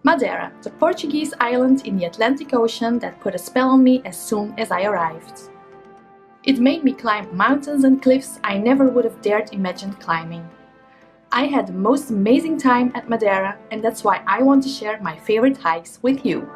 Madeira, the Portuguese island in the Atlantic Ocean that put a spell on me as soon as I arrived. It made me climb mountains and cliffs I never would have dared imagine climbing. I had the most amazing time at Madeira, and that's why I want to share my favorite hikes with you.